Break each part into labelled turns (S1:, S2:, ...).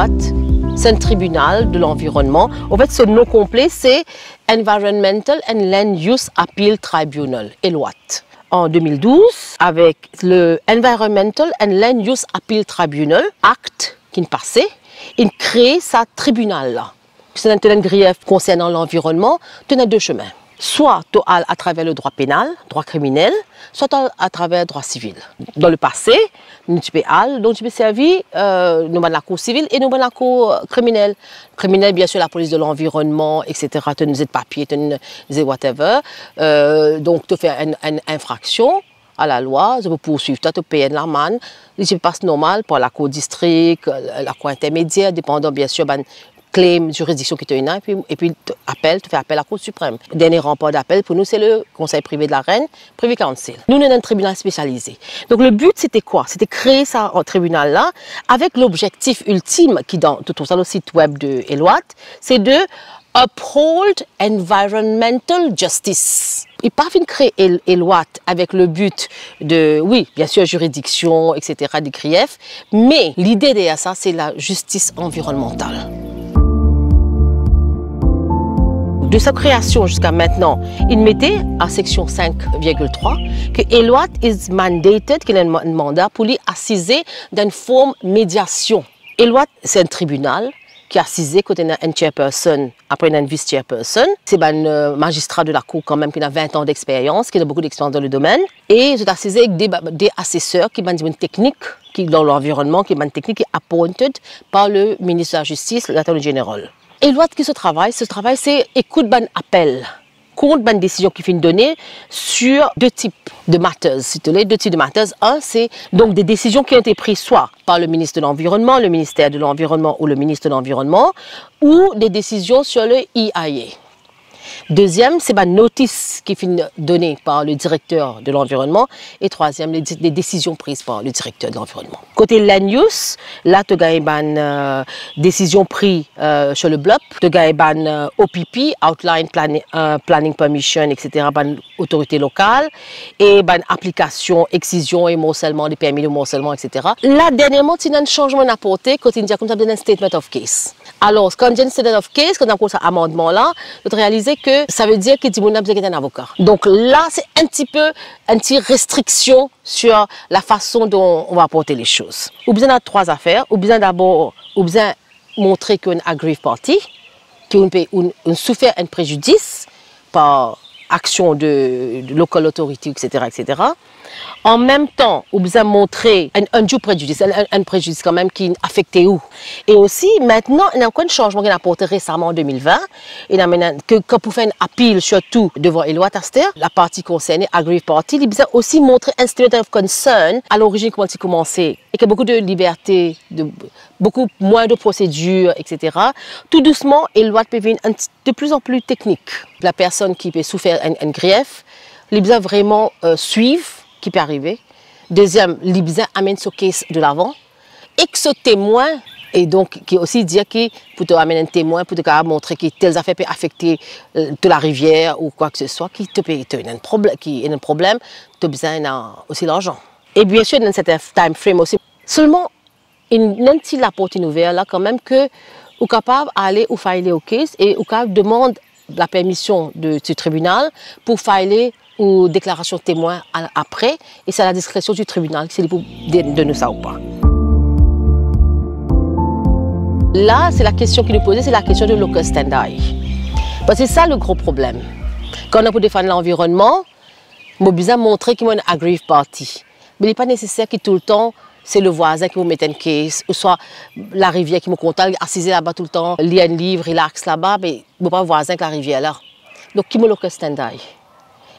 S1: Eloat, c'est un tribunal de l'environnement. En fait, ce nom complet, c'est Environmental and Land Use Appeal Tribunal, Eloat. En 2012, avec le Environmental and Land Use Appeal Tribunal, acte qui est passé, il crée sa tribunal-là. C'est un grief concernant l'environnement, tu as deux chemins. Soit tu as à travers le droit pénal, droit criminel, soit à travers le droit civil. Dans le passé, nous peux servir nous la cour civile et nous la cour criminelle. Criminel, bien sûr, la police de l'environnement, etc. Tu as des papiers, tu as whatever. Donc, tu fais une infraction à la loi, tu peux poursuivre, tu payes de l'amende. Il passe normal pour la cour district, la cour intermédiaire, dépendant bien sûr claim, juridiction qui te une et puis tu fais appel à la Cour suprême. Dernier rempart d'appel pour nous, c'est le Conseil privé de la Reine, Privy Council. Nous, on est un tribunal spécialisé. Donc le but, c'était quoi? C'était créer ça en tribunal-là avec l'objectif ultime qui dans tout le site web de Eloat, c'est de uphold environmental justice. Ils ne peuvent pas créer Eloat avec le but de, oui, bien sûr, juridiction, etc., des griefs, mais l'idée derrière ça, c'est la justice environnementale. De sa création jusqu'à maintenant, il mettait à section 5,3 que Eloat is mandated, qu'il a un mandat pour lui assiser d'une forme médiation. Eloat, c'est un tribunal qui a assisé quand il a une chairperson, après il a une vice-chairperson. C'est un magistrat de la cour quand même qui a 20 ans d'expérience, qui a beaucoup d'expérience dans le domaine. Et c'est assisé avec des assesseurs qui ont une technique qui dans l'environnement, qui est une technique qui est appointed par le ministre de la Justice, l'Attorney General. Eloat qui ce travail, c'est écoute ban appel contre ban décision qui finit donnée sur deux types de matters. Deux types de matters. Un, c'est donc des décisions qui ont été prises soit par le ministre de l'Environnement, le ministère de l'Environnement ou le ministre de l'Environnement, ou des décisions sur le EIA. Deuxième, c'est ma notice qui finit donnée par le directeur de l'environnement. Et troisième, les décisions prises par le directeur de l'environnement. Côté land use, là, tu as une décision prise sur le BLUP. Tu as une OPP, Outline Planning Permission, etc., une autorité locale. Et une application, excision et morcellement, des permis de morcellement, etc. Là, dernièrement, tu as un changement apporté quand il y a comme ça un statement of case. Alors, quand il y a un statement of case, quand on a cet amendement-là, tu réalises que ça veut dire que tu as besoin d'un avocat. Donc là, c'est un petit peu une petite restriction sur la façon dont on va apporter les choses. Ou bien de trois affaires. Ou bien d'abord, montrer qu'une aggrieved party, qu'on souffert un préjudice par action de local authority, etc., etc. En même temps, on besoin montrer un préjudice, un préjudice quand même qui affectait où. Et aussi, maintenant, il y a un changement qu'on a apporté récemment en 2020. Que pour faire un appel, surtout devant Eloat Aster, la partie concernée, aggrieved party, il besoin aussi montrer un statement of concern à l'origine comment il a commencé. Et qu'il y a beaucoup de liberté, beaucoup moins de procédures, etc. Tout doucement, Eloat peut devenir de plus en plus technique. La personne qui peut souffrir un grief, il besoin vraiment suivre qui peut arriver. Deuxième, l'Ibza amène ce case de l'avant. Et que ce témoin, et donc qui aussi dit que pour te amener un témoin, pour te montrer que telles affaires peuvent affecter de la rivière ou quoi que ce soit, qui te peut un problème, qui est un problème, tu as besoin aussi l'argent. Et bien sûr, dans cet time frame aussi, seulement, il y a la porte ouverte là quand même que vous êtes capable d'aller ou filer au case et vous capable demander la permission du tribunal pour filer ou déclaration de témoin après, et c'est à la discrétion du tribunal qui pour donner ça ou pas. Là, c'est la question qui nous pose, c'est la question de local stand-by. Parce que c'est ça le gros problème. Quand on a pour défendre l'environnement, on a besoin de montrer qu'il y a une aggrieved party. Mais il n'est pas nécessaire que tout le temps, c'est le voisin qui vous mette un case, ou soit la rivière qui me contacte, assisé là-bas tout le temps, lire un livre, relax là-bas, mais il n'y a pas de voisin que la rivière là. Donc, qui est local stand-by?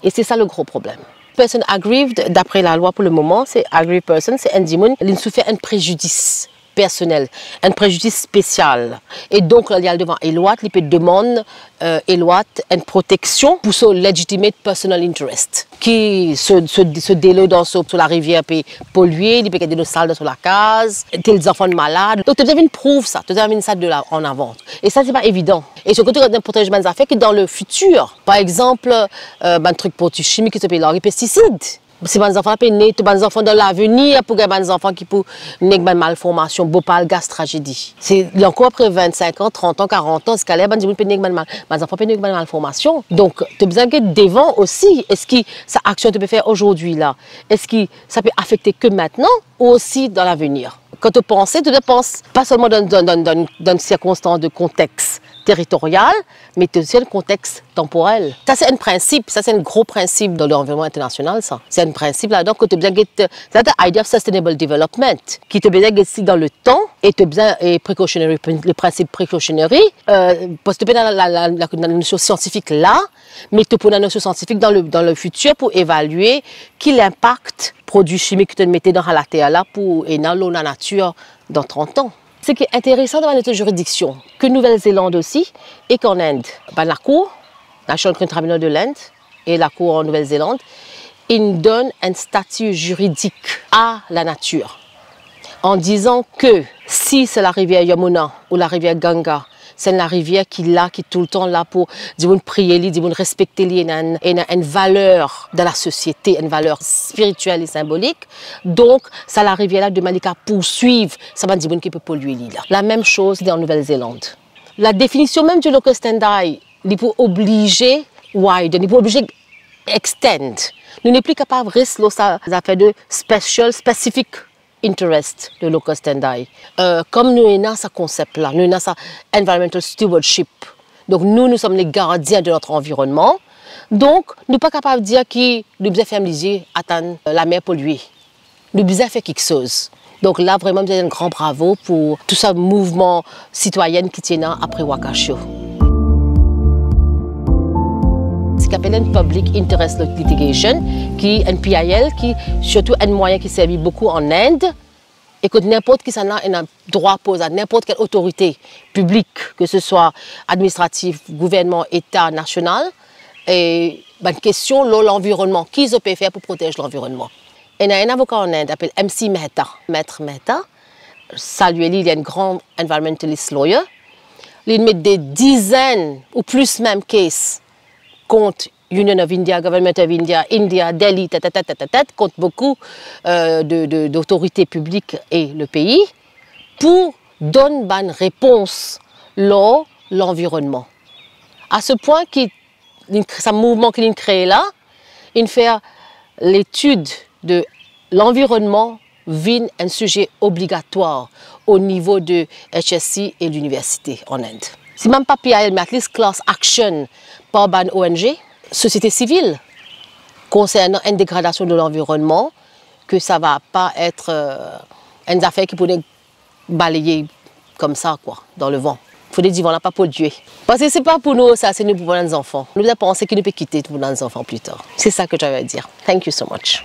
S1: Et c'est ça le gros problème. Person aggrieved, d'après la loi pour le moment, c'est aggrieved person, c'est un démon, il souffre un préjudice personnel, un préjudice spécial. Et donc, il y a devant Eloat, il peut demander Eloat une protection pour son legitimate personal interest. Qui se déloue sur la rivière peut polluer, il peut y avoir des salles sur la case, des enfants malades. Donc, tu devais prouver ça, tu devais ça de là en avant. Et ça, c'est pas évident. Et surtout, tu as un protégement des affaires que dans le futur, par exemple, un truc pour chimique qui s'appelle les pesticides. Si les enfants peuvent naître, les enfants dans l'avenir, pour les enfants qui peuvent naître une malformation, bopal, gas, tragédie. C'est encore après 25 ans, 30 ans, 40 ans, ce qu'elle est, les enfants peuvent naître une malformation. Donc, tu as besoin de devant aussi. Est-ce que cette action que tu peux faire aujourd'hui là, est-ce que ça peut affecter que maintenant ou aussi dans l'avenir? Quand tu penses pas seulement dans une circonstance de contexte territorial, mais aussi un contexte temporel. Ça, c'est un principe, ça, c'est un gros principe dans l'environnement international, ça. C'est un principe là-dedans que tu as besoin de... C'est l'idée de sustainable development, qui te besoin de dans le temps, et tu as besoin de précautionary, le principe précautionary, parce que tu as la notion scientifique là, mais tu as la notion scientifique dans le futur pour évaluer quel impact produits chimiques que tu mettais dans la terre là pour et dans la nature dans 30 ans. Ce qui est intéressant dans notre juridiction, que Nouvelle-Zélande aussi, et qu'en Inde, la Cour, la Chambre criminelle tribunal de l'Inde et la Cour en Nouvelle-Zélande, ils donnent un statut juridique à la nature. En disant que si c'est la rivière Yamuna ou la rivière Ganga, c'est la rivière qui est tout le temps là pour prier, respecter, il y a une valeur dans la société, une valeur spirituelle et symbolique. Donc, c'est la rivière là de Malika poursuivre, ça va dire qui peut polluer l'île. La même chose en Nouvelle-Zélande. La définition même du locus standi, il peut obliger widen, il peut obliger extend. Nous n'est plus capable de rester ça fait de spécifique interest de locus standi. Comme nous avons ce concept-là, nous avons ce environmental stewardship. Donc nous sommes les gardiens de notre environnement. Donc nous ne sommes pas capables de dire que nous devons faire attendre la mer polluée. Nous devons faire quelque chose. Donc là, vraiment, un grand bravo pour tout ce mouvement citoyen qui tient après Wakasho. Appelle un Public Interest Litigation, qui est un PIL, qui surtout un moyen qui servit beaucoup en Inde, et que n'importe qui s'en a un droit posé à n'importe quelle autorité publique, que ce soit administrative, gouvernement, État, national, et une question l'environnement, qu'ils peuvent faire pour protéger l'environnement. Et il y a un avocat en Inde, appelé MC Mehta, Maître Mehta, salué, il y a un grand environmentalist lawyer, il met des dizaines ou plus même cases contre Union of India, Government of India, India, Delhi, contre beaucoup d'autorités publiques et le pays, pour donner une réponse à l'environnement. À ce point, ce mouvement qu'il a créé là, il fait l'étude de l'environnement devient un sujet obligatoire au niveau de HSC et l'université en Inde. Si même pas PIL, mais at least class action par une ONG, société civile, concernant une dégradation de l'environnement, que ça ne va pas être une affaire qui pourrait balayer comme ça, quoi, dans le vent. Il faut dire qu'on n'a pas pollué. Parce que ce n'est pas pour nous, ça, c'est nous pour nos enfants. Nous avons pensé qu'ils nous peut quitter pour nos enfants plus tard. C'est ça que j'avais à dire. Thank you so much.